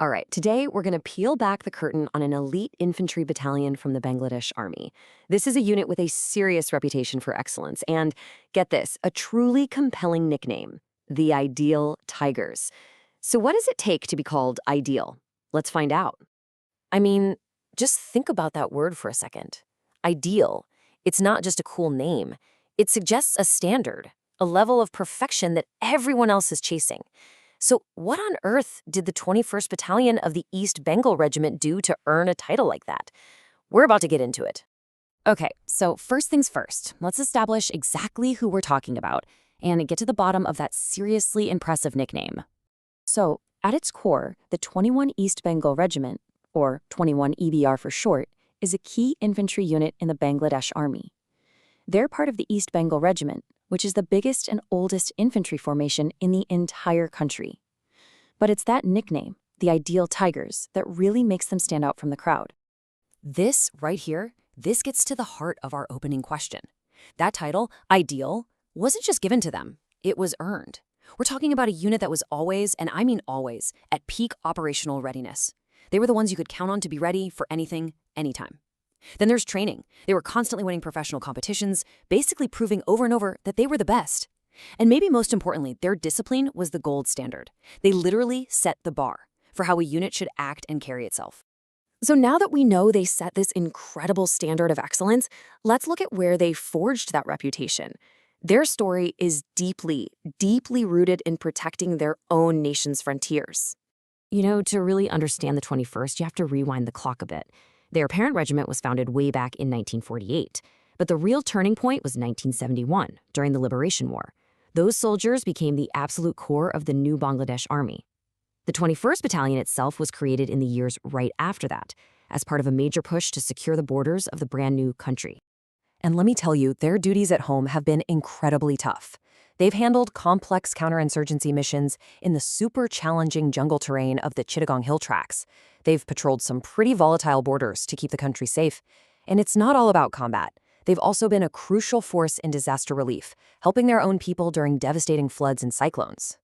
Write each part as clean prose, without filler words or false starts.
All right, today we're going to peel back the curtain on an elite infantry battalion from the Bangladesh Army. This is a unit with a serious reputation for excellence and, get this, a truly compelling nickname, the Ideal Tigers. So what does it take to be called ideal? Let's find out. I mean, just think about that word for a second. Ideal. It's not just a cool name. It suggests a standard, a level of perfection that everyone else is chasing. So what on earth did the 21st Battalion of the East Bengal Regiment do to earn a title like that? We're about to get into it. Okay, so first things first, let's establish exactly who we're talking about and get to the bottom of that seriously impressive nickname. So, at its core, the 21 East Bengal Regiment, or 21 EBR for short, is a key infantry unit in the Bangladesh Army. They're part of the East Bengal Regiment, which is the biggest and oldest infantry formation in the entire country. But it's that nickname, the Ideal Tigers, that really makes them stand out from the crowd. This right here, this gets to the heart of our opening question. That title, Ideal, wasn't just given to them. It was earned. We're talking about a unit that was always, and I mean always, at peak operational readiness. They were the ones you could count on to be ready for anything, anytime. Then there's training. They were constantly winning professional competitions, basically proving over and over that they were the best. And maybe most importantly, their discipline was the gold standard. They literally set the bar for how a unit should act and carry itself. So now that we know they set this incredible standard of excellence, let's look at where they forged that reputation. Their story is deeply, deeply rooted in protecting their own nation's frontiers. You know, to really understand the 21st, you have to rewind the clock a bit. Their parent regiment was founded way back in 1948, but the real turning point was 1971, during the Liberation War. Those soldiers became the absolute core of the new Bangladesh Army. The 21st Battalion itself was created in the years right after that, as part of a major push to secure the borders of the brand new country. And let me tell you, their duties at home have been incredibly tough. They've handled complex counterinsurgency missions in the super challenging jungle terrain of the Chittagong Hill Tracts. They've patrolled some pretty volatile borders to keep the country safe. And it's not all about combat. They've also been a crucial force in disaster relief, helping their own people during devastating floods and cyclones.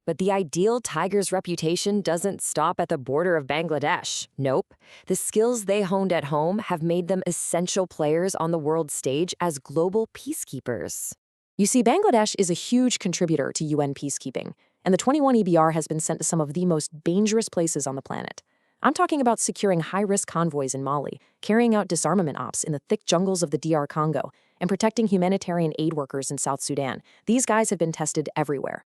But the Ideal Tigers' reputation doesn't stop at the border of Bangladesh. Nope. The skills they honed at home have made them essential players on the world stage as global peacekeepers. You see, Bangladesh is a huge contributor to UN peacekeeping, and the 21 EBR has been sent to some of the most dangerous places on the planet. I'm talking about securing high-risk convoys in Mali, carrying out disarmament ops in the thick jungles of the DR Congo, and protecting humanitarian aid workers in South Sudan. These guys have been tested everywhere.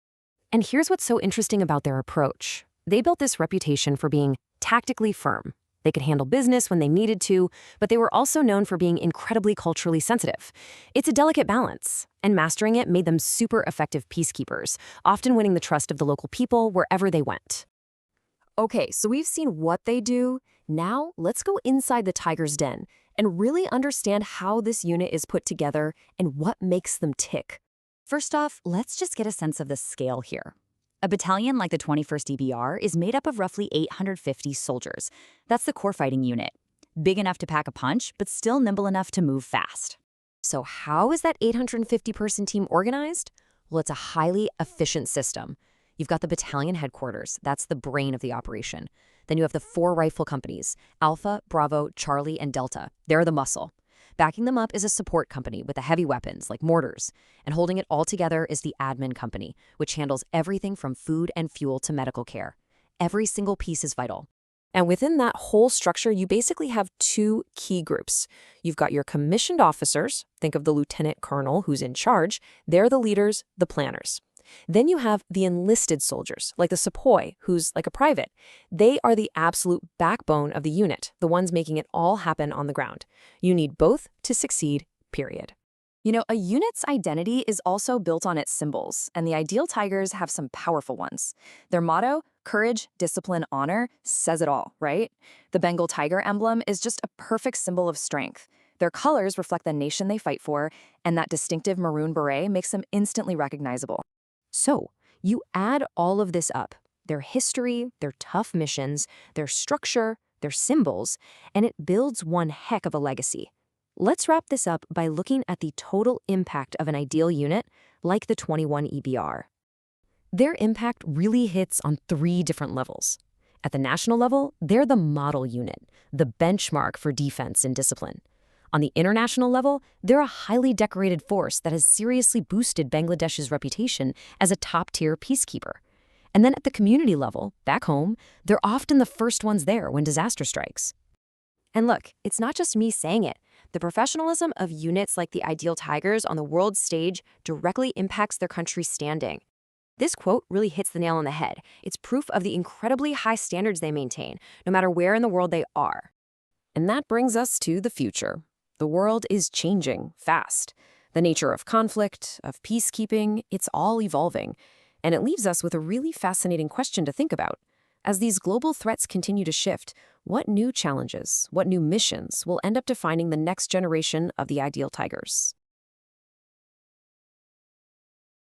And here's what's so interesting about their approach. They built this reputation for being tactically firm. They could handle business when they needed to, but they were also known for being incredibly culturally sensitive. It's a delicate balance, and mastering it made them super effective peacekeepers, often winning the trust of the local people wherever they went. Okay, so we've seen what they do. Now let's go inside the Tiger's den and really understand how this unit is put together and what makes them tick. First off, let's just get a sense of the scale here. A battalion like the 21st EBR is made up of roughly 850 soldiers. That's the core fighting unit. Big enough to pack a punch, but still nimble enough to move fast. So how is that 850-person team organized? Well, it's a highly efficient system. You've got the battalion headquarters. That's the brain of the operation. Then you have the 4 rifle companies, Alpha, Bravo, Charlie, and Delta. They're the muscle. Backing them up is a support company with the heavy weapons, like mortars. And holding it all together is the admin company, which handles everything from food and fuel to medical care. Every single piece is vital. And within that whole structure, you basically have 2 key groups. You've got your commissioned officers. Think of the lieutenant colonel who's in charge. They're the leaders, the planners. Then you have the enlisted soldiers, like the sepoy, who's like a private. They are the absolute backbone of the unit, the ones making it all happen on the ground. You need both to succeed, period. You know, a unit's identity is also built on its symbols, and the Ideal Tigers have some powerful ones. Their motto, courage, discipline, honor, says it all, right? The Bengal tiger emblem is just a perfect symbol of strength. Their colors reflect the nation they fight for, and that distinctive maroon beret makes them instantly recognizable. So, you add all of this up, their history, their tough missions, their structure, their symbols, and it builds one heck of a legacy. Let's wrap this up by looking at the total impact of an ideal unit like the 21 EBR. Their impact really hits on 3 different levels. At the national level, they're the model unit, the benchmark for defense and discipline. On the international level, they're a highly decorated force that has seriously boosted Bangladesh's reputation as a top-tier peacekeeper. And then at the community level, back home, they're often the first ones there when disaster strikes. And look, it's not just me saying it. The professionalism of units like the Ideal Tigers on the world stage directly impacts their country's standing. This quote really hits the nail on the head. It's proof of the incredibly high standards they maintain, no matter where in the world they are. And that brings us to the future. The world is changing fast. The nature of conflict, of peacekeeping, it's all evolving. And it leaves us with a really fascinating question to think about. As these global threats continue to shift, what new challenges, what new missions will end up defining the next generation of the Ideal Tigers?